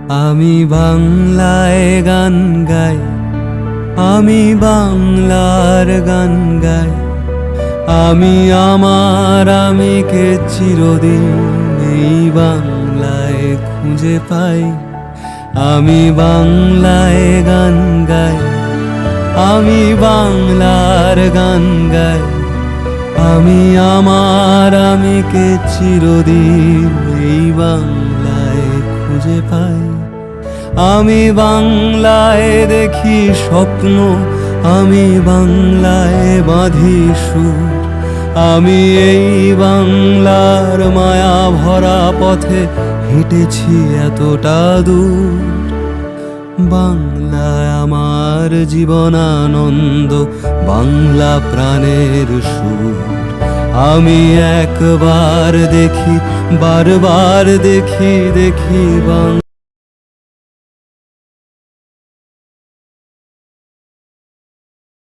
আমি বাংলায় গান গাই, আমি বাংলার গান গাই। আমি আমার আমিকে চিরদিন এই বাংলায় খুঁজে পাই। আমি বাংলায় গান গাই, আমি বাংলার গান গাই। আমি আমার আমিকে চিরদিন এই বাংলায় খুঁজে পাই। আমি বাংলায় দেখি স্বপ্ন, আমি বাংলায় বাঁধি সুর। আমি এই বাংলার মায়া ভরা পথে হেঁটেছি এতটা দূর। বাংলা আমার জীবনানন্দ, বাংলা প্রাণের সুর। আমি একবার দেখি, বারবার দেখি বাংলা।